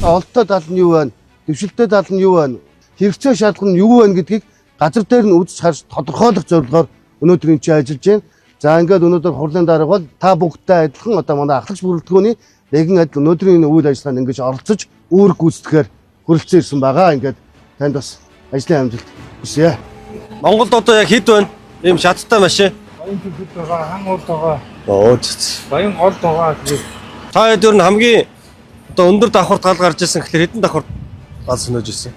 Олдтой тал нь юу байна? Дэвшилтэй тал нь юу байна? Хэрэгцээ шаардлага нь юу байна гэдгийг газар дээр нь үзэж харж тодорхойлох зорилгоор өнөөдөр энэ чинь ажиллаж байна. За ингээд өнөөдөр хурлын дарга бол та бүгдтэй адилхан одоо манай ахлагч бүрэлдэхүүний нэгэн адил өнөөдрийн үйл ажиллагаанд ингэж оролцож үүрэг гүйцэтгэхээр хүрэлцэн ирсэн байгаа. Ингээд танд бас ажлын амжилт хүсье. Монголд одоо яг хэд байна? Ийм шаттай машин. Баян төлөв байгаа, хан урд байгаа. Оо зү. Баян голд байгаа. Та хэд ер нь хамгийн одоо өндөр давхарт гал гарч ирсэн гэхэлэр хэдэн давхарт гал сөнөөж ирсэн?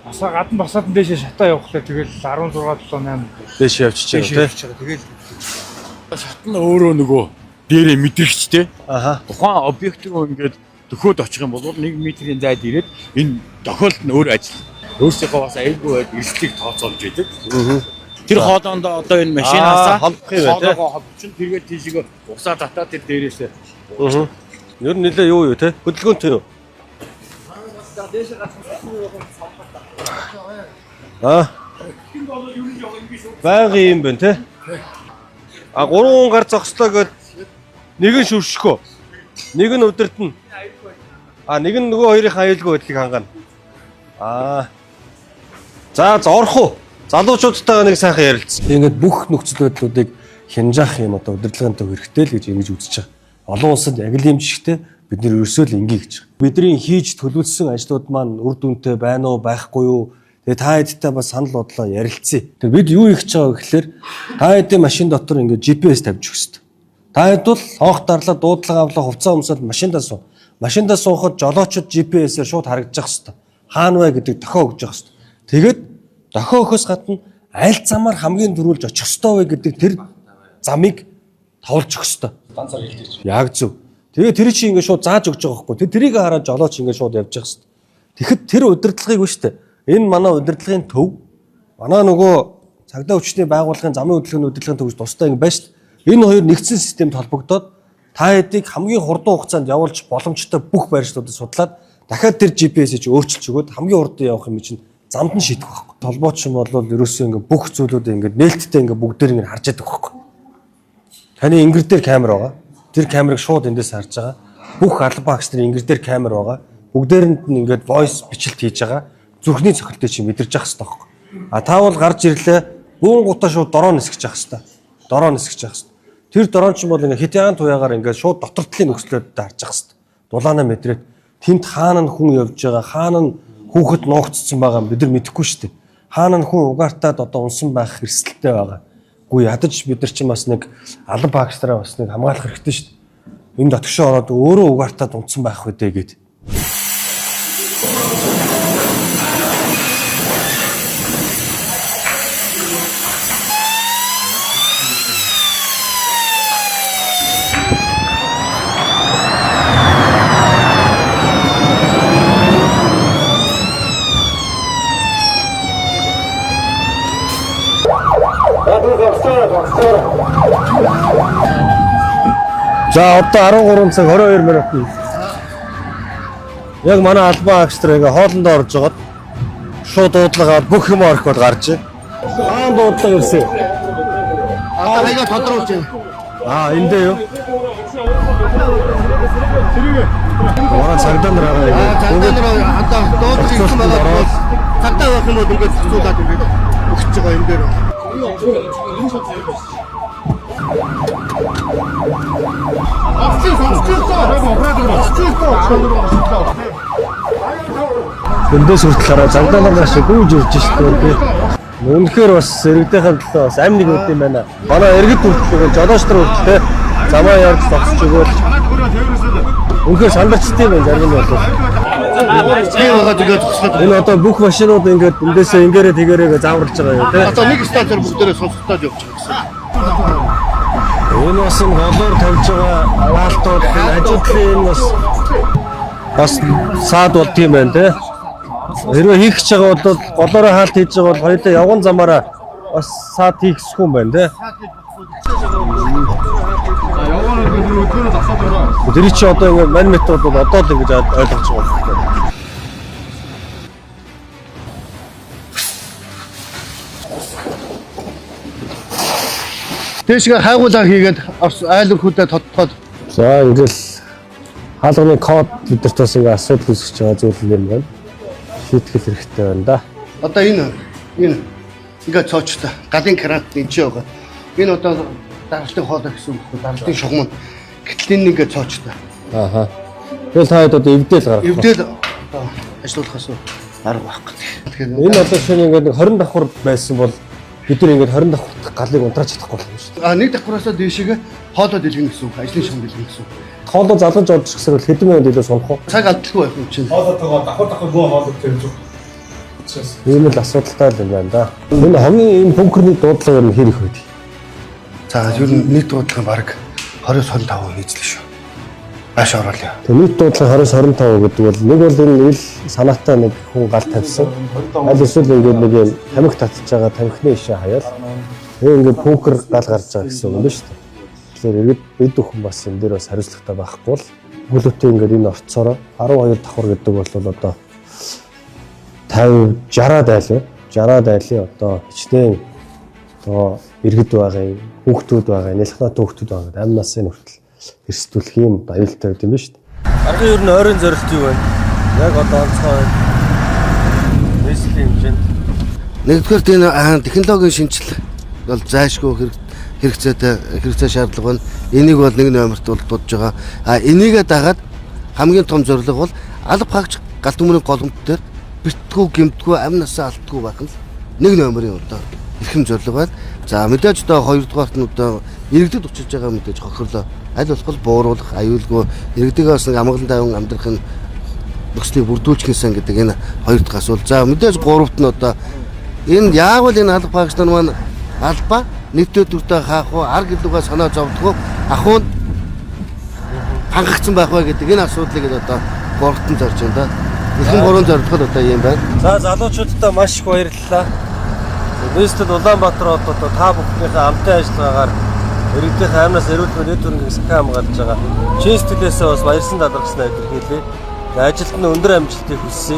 Асаа гадна басаад дээшээ шатаа явахлаа тэгэл 16 7 8 Дээш явчихж байгаа тийм. Тэгэл шат нь өөрөө нөгөө дээрээ мэдрэгчтэй. Аха. Тухайн объект руу ингээд төхөөд очих юм бол 1 метрийн зайд ирээд энэ тохиолдолд нь өөр ажил. Өөрсдийнхөө бас аюулгүй байд эрсдлийг тооцоолж идэг. Тэр хоолоонд одоо энэ машинаасаа холбох юм байна тийм. хоолоогоо холбочин тэргээд тийшээ усаа татаад тэр дээрээсээ. Ер нь нэлээ юу те? Хөдөлгөөнтэй юу? Байгаан юм байна те. 3 гар зогслоо гэд нэг нь шүршгөө. Нэг нь өдөртнө. Нэг нь нөгөө хоёрын аюулгүй байдлыг хангана. За орох уу? Залуучуудтайгаа нэг сайхан ярилцсан. Ингээд бүх нөхцөл байдлуудыг хянжаах юм одоо удирдлагын төв хэрэгтэй л гэж ингэж үзэж байгаа. Олон улсад яг л юм жишгтэй бид нэр ерөөсөө л ингээ гэж. Бидний хийж төлөвлөсөн ажлууд маань үр дүнтэй байна уу байхгүй юу? Тэгээ та хэдтэй бас санал бодлоо ярилцъя. Тэгээ бид юу хийж байгаа гэхээр та хэдийн машин дотор ингээ GPS тавьж өгсөн. Та хэд бол хоох дарлаа дуудлага авлаа хувцас өмсөд машиндаа суу. Машиндаа суухад жолоочд GPS-ээр шууд харагдаж хэвээр. Хаана вэ гэдэг дохио өгж байгаа хэвээр. Тэгээд дохио өгөхөөс гадна аль замаар хамгийн дөрүүлж очих ёстой вэ гэдэг тэр замыг тавлж өгөх ёстой. Ганцаар хэлж. Яг зөв. Тэгээ тэр чинь ингээд шууд зааж өгч байгаа байхгүй. Тэрийг хараад жолооч ингээд шууд явж байгаа хэвээр. Тэгэхэд тэр удирдлагыг биш үү? Энэ манай удирдлагын төв манай нөгөө цагдаа хүчний байгууллагын замын удирдлагын төвч тустай ингэ байна шүү дээ. Энэ хоёр нэгдсэн системд холбогдоод та хэдийг хамгийн хурдан хугацаанд явуулж боломжтой бүх байршлуудыг судлаад дахиад тэр GPS-ийг өөрчилж өгөөд хамгийн хурдан явах юм чинь замд нь шийдэх байхгүй. Толбооч юм бол ерөөсөө ингэ бүх зүйлүүдээ ингэ нээлттэй ингэ бүгдээр ингэ харж яддаг байхгүй. Таны ингэр дээр камер байгаа. Тэр камерыг шууд эндээс харж байгаа. Бүх алба багш нарын ингэр дээр камер байгаа. Бүгдээрэнд нь ингэ voice бичлэлт хийж байгаа. Зүрхний цохилтыг чи мэдэрч явах хэрэгтэй байхгүй. Та бол гарч ирлээ. Бүүн гутаа шууд дороо нисгэж явах хэрэгтэй. Дороо нисгэж явах хэрэгтэй. Тэр дороо ч юм бол ингээ хитяан туяагаар ингээ шууд дотор талын нөхцлөдөө харж явах хэрэгтэй. Дулаанаа мэдрээд тэнд хаана нь хүн явж байгаа, хаана нь хүүхэд нуугдсан байгаа бид нар мэдэхгүй шүү дээ. Хаана нь хүн угаартаад одоо унсан байх эрсдэлтэй байгаа. Гүү ядаж бид нар ч бас нэг алан багштраа бас нэг хамгаалах хэрэгтэй шүү дээ. Энэ дотгошоо ороод өөрөө угаартаад унсан байх үедээ гээд. За одоо 13 цаг 22 минут. Яг манай албан агчтар ингээ хоолндоо орж жагаад шууд дуудлагаад бүх юм орхиод гарч. Хаан дуудлага ирсэн. Хаяга тодруулж байна. Эндээ юу? Манай цагдаа нар байгаа. Цагдаа нар одоо дуудлага ирсэн байгаа. Цагдаа байх юм бол ингээд зузуулаад ингээд өгч байгаа юм дээр. Эндээс хүртэл цагдаа нар шиг гүйж ирж шүү дээ. Үнэхээр бас иргэдийнхэн төлөө бас амь нэг үт юм байна. Манай иргэд хүртэл жолооч нар хүртэл замаа ярьж зогсож өгөөл. Үнэхээр сандарчдээ байна зарим нь бол. Энэ одоо бүх машинууд ингээд эндээсээ ингээрээ тэгээрээ зааварлаж байгаа юм тийм. Одоо нэг станцаар бүгдээрээ сонсогдоод явж байгаа гэсэн. Энэ бас голоор тавьж байгаа аваалтууд ажиглын энэ бас саад болд юм байна тийм. Хэрвээ хийх гэж байгаа бол голоороо хаалт хийж байгаа бол хоёулаа явган замаараа бас саад хийхсгүй юм байна тийм. Тэр чи одоо ингэ мань метрод бол одоо л ингэж ойлгож байгаа. Тэшгээ хайгуулаа хийгээд айлын хүлээ тодтоод. За ингээл хаалганы код бидэрт бас ингээ асуудал үүсгэж байгаа зүйл юм байна. Шийтгэл хэрэгтэй байна да. Одоо энэ ингээд цоочтой галын крант энэ ч байгаа. Энэ одоо даралтын хоолой гэсэн үг байна. Даралтын шугам нь. Гэтэл энэ ингээд цоочтой. Ааха. Тэгэл та хэд одоо эвдэл гаргах. Эвдэл одоо ажиллахаас арга байхгүй. Тэгэхээр Энэ одоо шинэ ингээд нэг 20 давхар байсан бол бид нар ингээд 20 давхар галыг унтрааж чадахгүй юм шүү дээ. нэг давхраасаа дээшээгээ хоолой дэлгэнэ гэсэн үг. Ажлын шугам дэлгэнэ гэсэн үг. Хоолой залгаж орж гисэрвэл хэдэн минут илүү сунах уу? Цаг алдахгүй байх юм чинь. Хоолойтойгоо давхар гоо хоолой төрж үг. Ийм л асуудалтай юм байна да. Энэ хамгийн энэ бункерний дуудлага ер нь хэр их вэ? За ер нь нийт дуудлага баг 20-25% нийцлээ шүү. Ааш ороолаа. Тэгээ нийт дуудлага 20-25 гэдэг бол нэг бол энэ ил санаатай нэг хүн гал тавьсан. Аль эсвэл ингээд нэг юм тамхи татж байгаа тамхины ишээ хаяал. Тэгээ ингээд бункер гал гарч байгаа гэсэн юм байна шүү дээ. Тэгэхээр иргэд бид бүхэн бас энэ дээр бас хариуцлагатай байхгүй бол бүлүүтээ ингээд энэ орцороо 12 давхар гэдэг бол одоо 50 60 дайлуу 60 дайлын одоо хичнээн одоо иргэд байгаа хүүхдүүд байгаа нэлхнаа хүүхдүүд байгаа 8 насны хүртэл эрсдүүлэх юм аюултай байд юм байна шүү дээ. Аргын ер нь ойрын зорилт юу байна? Яг одоо онцгой нийслэлийн хэмжээнд Нэгдүгээр энэ технологийн шинжилгээ бол зайлшгүй хэрэгцээ шаардлага байна. Энийг бол нэг номерт бол дуудаж байгаа. Энийгээ дагаад хамгийн том зорилго бол алба хаагч галт өмнө голомт дээр битгүү гэмтгүү амь насаа алддаггүй байх нь нэг номерын одоо эрхэм зорилго байна. За мэдээж одоо хоёрдугаарт нь одоо иргэдэд учирж байгаа мэдээж хохирлоо. Аль болох бууруулах, аюулгүй иргэдээ бас нэг амгалан тайван амьдрахын нөхцөлийг бүрдүүлэх гэсэн гэдэг энэ хоёр дахь асуул. За мэдээж гуравт нь одоо энэ яавал энэ алба хаагч нар маань алба нийтэд дүртэй хаах уу, ар гэлүүгээ санаа зовдох уу, ахуйд хангагдсан байх вэ гэдэг энэ асуудлыг одоо гуравт нь зорж байна да. Ихэнх гурван зорилго одоо юм байна. За залуучуудаа маш их баярлалаа. Нийслэл Улаанбаатар хотод одоо та бүхнийхээ амттай ажиллагаагаар иргэдийн амнаас эрүүл мэндийн төрөнгийн сахин хамгаалж байгаа. Чин сэтгэлээсээ бас баярсан талархснаа илэрхийлье. Ажилд нь өндөр амжилтыг хүсье.